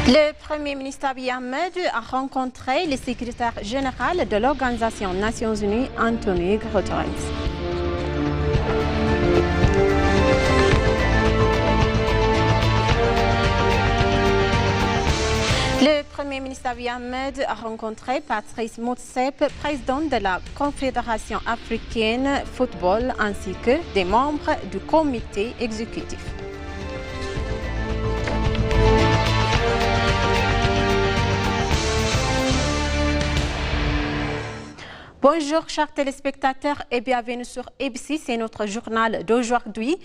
Le Premier ministre Abiy Ahmed a rencontré le secrétaire général de l'Organisation des Nations Unies, Antonio Guterres. Le Premier ministre Abiy Ahmed a rencontré Patrice Motsepe, président de la Confédération africaine de football, ainsi que des membres du comité exécutif. Bonjour chers téléspectateurs et bienvenue sur ABC, c'est notre journal d'aujourd'hui,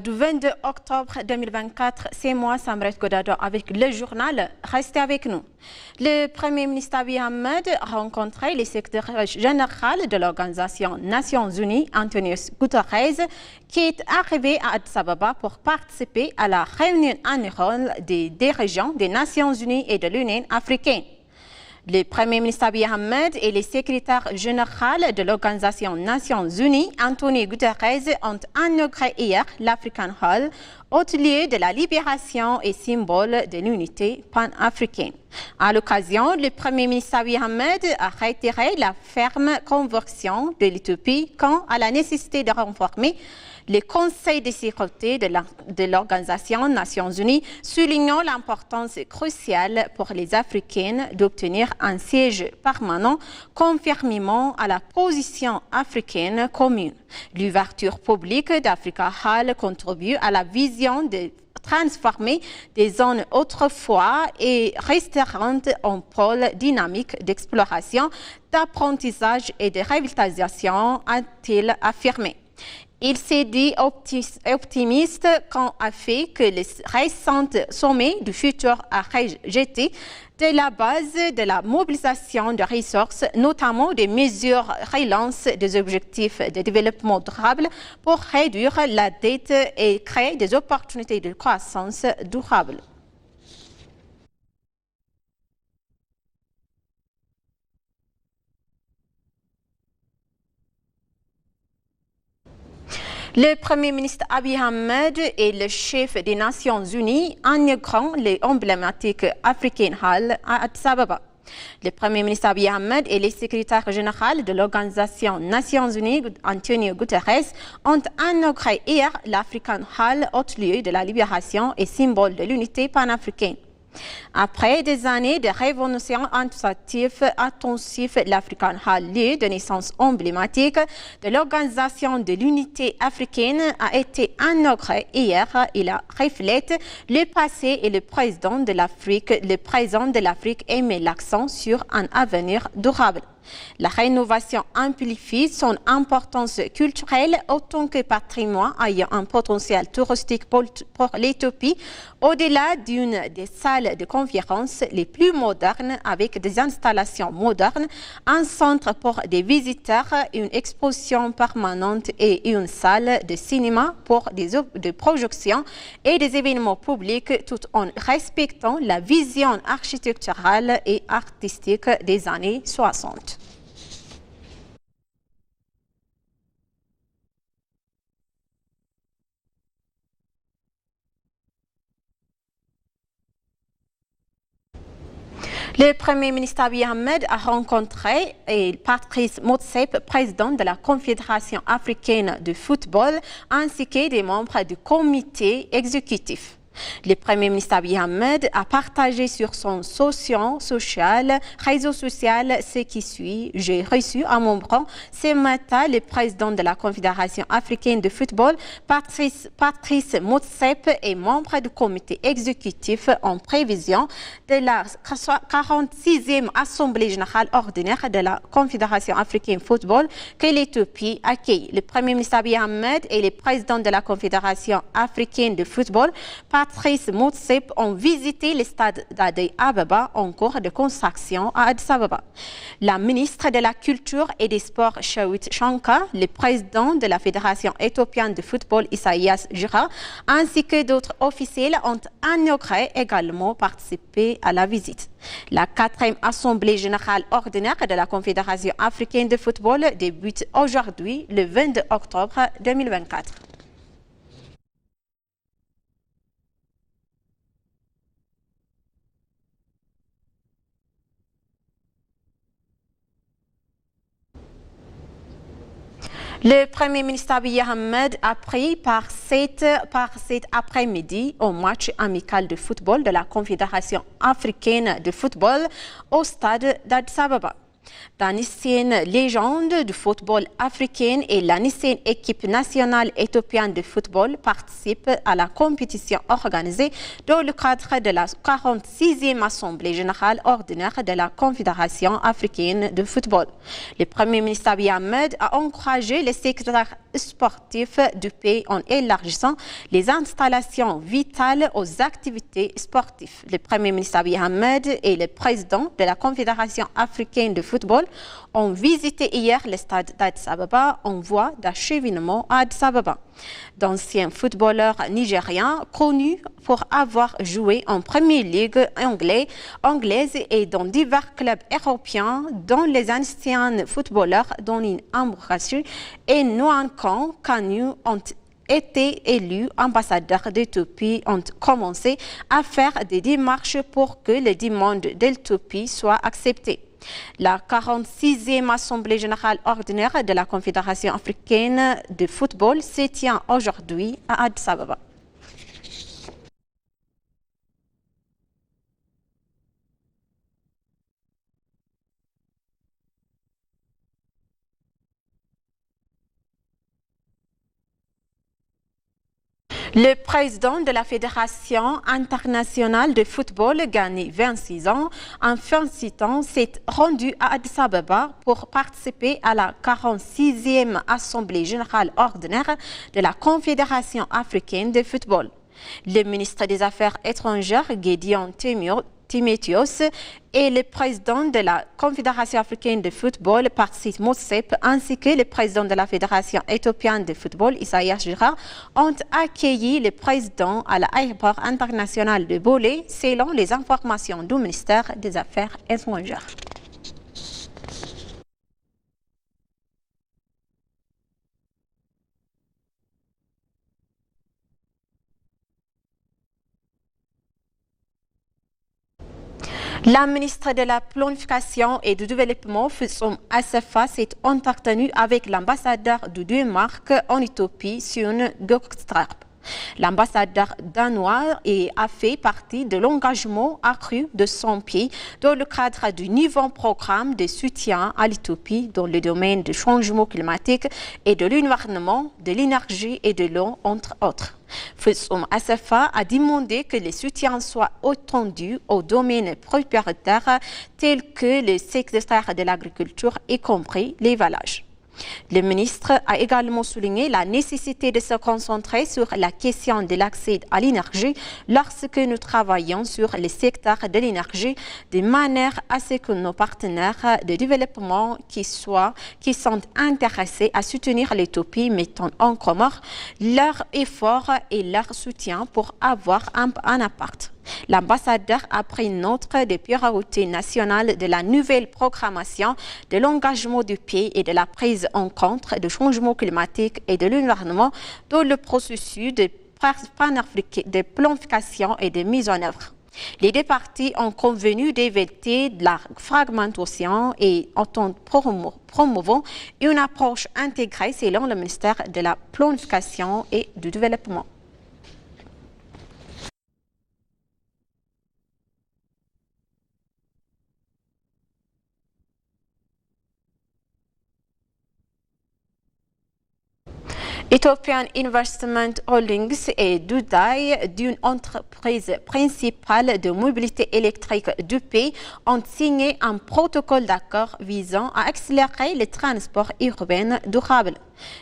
du 22 octobre 2024. C'est moi, Samret Godado, avec le journal. Restez avec nous. Le Premier ministre Abiy Ahmed a rencontré le secrétaire général de l'Organisation des Nations Unies, Antonio Guterres, qui est arrivé à Addis Ababa pour participer à la réunion annuelle des dirigeants des Nations Unies et de l'Union africaine. Le Premier ministre Abiy Ahmed et le secrétaire général de l'Organisation des Nations Unies, Antonio Guterres, ont inauguré hier l'African Hall, haut lieu de la libération et symbole de l'unité panafricaine. À l'occasion, le Premier ministre Abiy Ahmed a réitéré la ferme conviction de l'Éthiopie quant à la nécessité de renforcer le Conseil de sécurité de l'Organisation des Nations Unies, soulignant l'importance cruciale pour les Africaines d'obtenir un siège permanent conformément à la position africaine commune. L'ouverture publique d'Africa Hall contribue à la vision de transformer des zones autrefois et restantes en pôle dynamique d'exploration, d'apprentissage et de réhabilitation, a-t-il affirmé. Il s'est dit optimiste quant au fait que les récents sommets du futur a rejeté de la base de la mobilisation de ressources, notamment des mesures relance des objectifs de développement durable pour réduire la dette et créer des opportunités de croissance durable. Le Premier ministre Abiy Ahmed et le chef des Nations Unies inaugurent l'emblématique African Hall à Addis Ababa. Le Premier ministre Abiy Ahmed et le secrétaire général de l'Organisation des Nations Unies, Antonio Guterres, ont inauguré hier l'African Hall, haut lieu de la libération et symbole de l'unité panafricaine. Après des années de révolution intensive, l'African Hall, lieu de naissance emblématique de l'Organisation de l'Unité africaine, a été inauguré hier. Il reflète le passé et le présent de l'Afrique. Le présent de l'Afrique et met l'accent sur un avenir durable. La rénovation amplifie son importance culturelle autant que patrimoine ayant un potentiel touristique pour l'Éthiopie, au-delà d'une des salles de conférence les plus modernes avec des installations modernes, un centre pour des visiteurs, une exposition permanente et une salle de cinéma pour des projections et des événements publics tout en respectant la vision architecturale et artistique des années 60. Le Premier ministre Abiy Ahmed a rencontré Patrice Motsepe, président de la Confédération africaine de football, ainsi que des membres du comité exécutif. Le Premier ministre Abiy Ahmed a partagé sur son réseau social ce qui suit. J'ai reçu à mon bras ce matin le président de la Confédération africaine de football, Patrice Motsepe, et membre du comité exécutif en prévision de la 46e Assemblée générale ordinaire de la Confédération africaine de football que l'Éthiopie accueille. Le Premier ministre Abiy Ahmed et le président de la Confédération africaine de football, Patrice Motsepe, ont visité le stade d'Addis Ababa en cours de construction à Addis Ababa. La ministre de la Culture et des Sports, Shawit Shankar, le président de la Fédération éthiopienne de football, Isaias Jura, ainsi que d'autres officiels ont inauguré également participé à la visite. La 4e Assemblée générale ordinaire de la Confédération africaine de football débute aujourd'hui, le 22 octobre 2024. Le Premier ministre Abiy Ahmed a pris par cet après-midi au match amical de football de la Confédération africaine de football au stade d'Addis Ababa. La ancienne légende du football africain et la ancienne équipe nationale éthiopienne de football participent à la compétition organisée dans le cadre de la 46e Assemblée générale ordinaire de la Confédération africaine de football. Le Premier ministre Abiy Ahmed a encouragé les secteurs sportifs du pays en élargissant les installations vitales aux activités sportives. Le Premier ministre Abiy Ahmed et le président de la Confédération africaine de football ont visité hier le stade d'Addis Ababa en voie d'acheminement à Addis Ababa. D'anciens footballeurs nigériens connus pour avoir joué en Première Ligue anglaise et dans divers clubs européens, dont les anciens footballeurs Donny Ambrasu et Nwankwo Kanu ont été élus ambassadeurs d'Éthiopie, ont commencé à faire des démarches pour que les demandes d'Éthiopie soient acceptées. La 46e Assemblée générale ordinaire de la Confédération africaine de football se tient aujourd'hui à Addis Ababa. Le président de la Fédération internationale de football, Gani, 26 ans, en fin de temps, s'est rendu à Addis Ababa pour participer à la 46e Assemblée générale ordinaire de la Confédération africaine de football. Le ministre des Affaires étrangères, Gédéon Timotheus, et le président de la Confédération africaine de football, Parsi Motsepe, ainsi que le président de la Fédération éthiopienne de football, Isaias Jira, ont accueilli le président à l'aéroport international de Bolé, selon les informations du ministère des Affaires étrangères. La ministre de la Planification et du Développement, Fusum Assefa, s'est entretenue avec l'ambassadeur du Danemark en Éthiopie, Sune Gökstrap. L'ambassadeur danois a fait partie de l'engagement accru de son pays dans le cadre du nouveau programme de soutien à l'Éthiopie dans le domaine du changement climatique et de l'environnement, de l'énergie et de l'eau, entre autres. Fusum Assefa a demandé que les soutiens soient étendus aux domaines prioritaires tels que le secteur de l'agriculture, y compris l'élevage. Le ministre a également souligné la nécessité de se concentrer sur la question de l'accès à l'énergie lorsque nous travaillons sur le secteur de l'énergie de manière à ce que nos partenaires de développement qui sont intéressés à soutenir l'Éthiopie mettent en commun leurs efforts et leur soutien pour avoir un impact. L'ambassadeur a pris note des priorités nationales de la nouvelle programmation, de l'engagement du pays et de la prise en compte du changement climatique et de l'environnement dans le processus de planification et de mise en œuvre. Les deux parties ont convenu d'éviter la fragmentation et en promouvant une approche intégrée selon le ministère de la Planification et du Développement. Ethiopian Investment Holdings et Dudai, d'une entreprise principale de mobilité électrique du pays, ont signé un protocole d'accord visant à accélérer les transports urbains durables.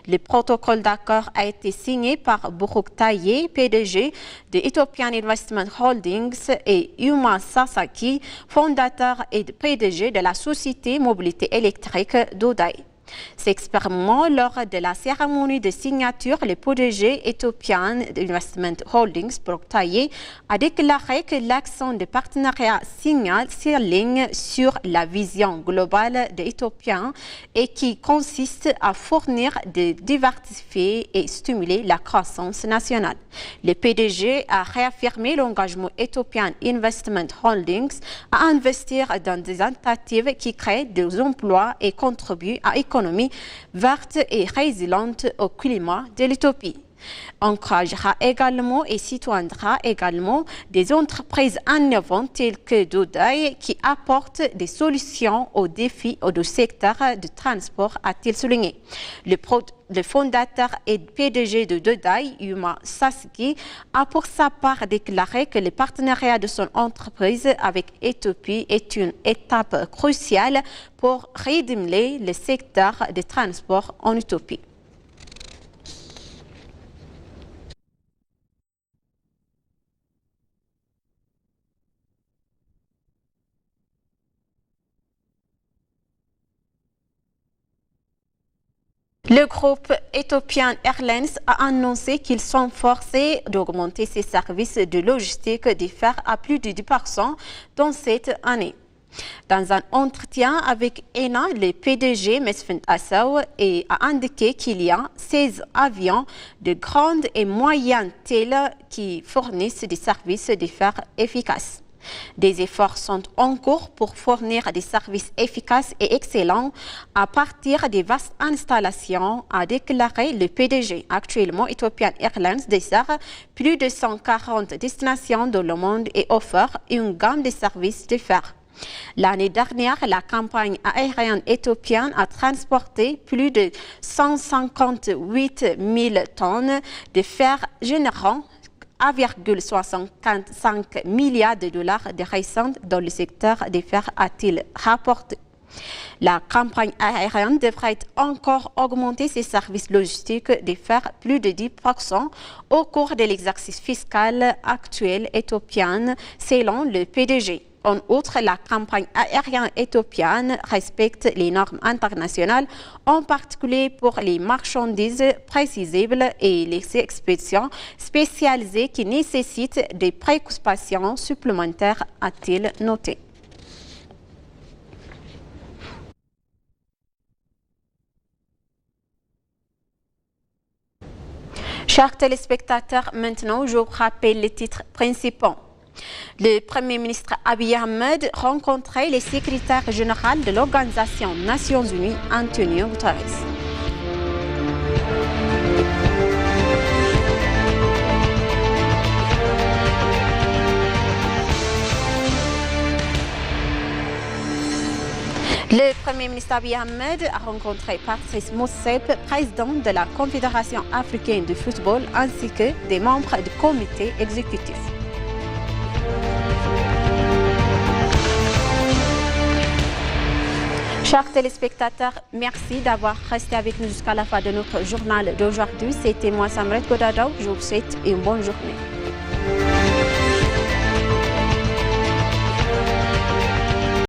Le protocole d'accord a été signé par Buruk Taye, PDG de Ethiopian Investment Holdings, et Yuma Sasaki, fondateur et PDG de la société mobilité électrique Dudai. S'exprimant lors de la cérémonie de signature, le PDG Ethiopian Investment Holdings, Buruk Taye, a déclaré que l'accent de partenariat s'aligne sur la vision globale d'Ethiopian et qui consiste à fournir, de diversifier et stimuler la croissance nationale. Le PDG a réaffirmé l'engagement Ethiopian Investment Holdings à investir dans des initiatives qui créent des emplois et contribuent à économie verte et résiliente au climat de l'utopie. Encouragera également et soutiendra également des entreprises innovantes telles que Dodai qui apportent des solutions aux défis du secteur du transport, a-t-il souligné. Le fondateur et PDG de Dodai, Yuma Sasaki, a pour sa part déclaré que le partenariat de son entreprise avec Ethiopie est une étape cruciale pour redémarrer le secteur des transports en Éthiopie. Le groupe Ethiopian Airlines a annoncé qu'ils sont forcés d'augmenter ses services de logistique d'affaires à plus de 10% dans cette année. Dans un entretien avec ENA, le PDG Mesfin Assaou a indiqué qu'il y a 16 avions de grande et moyenne taille qui fournissent des services d'affaires efficaces. Des efforts sont en cours pour fournir des services efficaces et excellents à partir des vastes installations, a déclaré le PDG. Actuellement, Ethiopian Airlines dessert plus de 140 destinations dans le monde et offre une gamme de services d'affaires. L'année dernière, la compagnie aérienne éthiopienne a transporté plus de 158 000 tonnes de fer générant 1,65 milliard de dollars de recettes dans le secteur des fers, a-t-il rapporté. La campagne aérienne devrait encore augmenter ses services logistiques des fers plus de 10% au cours de l'exercice fiscal actuel éthiopien, selon le PDG. En outre, la campagne aérienne éthiopienne respecte les normes internationales, en particulier pour les marchandises précisables et les expéditions spécialisées qui nécessitent des préoccupations supplémentaires, a-t-il noté. Chers téléspectateurs, maintenant je vous rappelle les titres principaux. Le Premier ministre Abiy Ahmed rencontrait le secrétaire général de l'Organisation des Nations Unies, Antonio Guterres. Le Premier ministre Abiy Ahmed a rencontré Patrice Motsepe, président de la Confédération africaine de football, ainsi que des membres du comité exécutif. Chers téléspectateurs, merci d'avoir resté avec nous jusqu'à la fin de notre journal d'aujourd'hui. C'était moi, Samret Godadou. Je vous souhaite une bonne journée.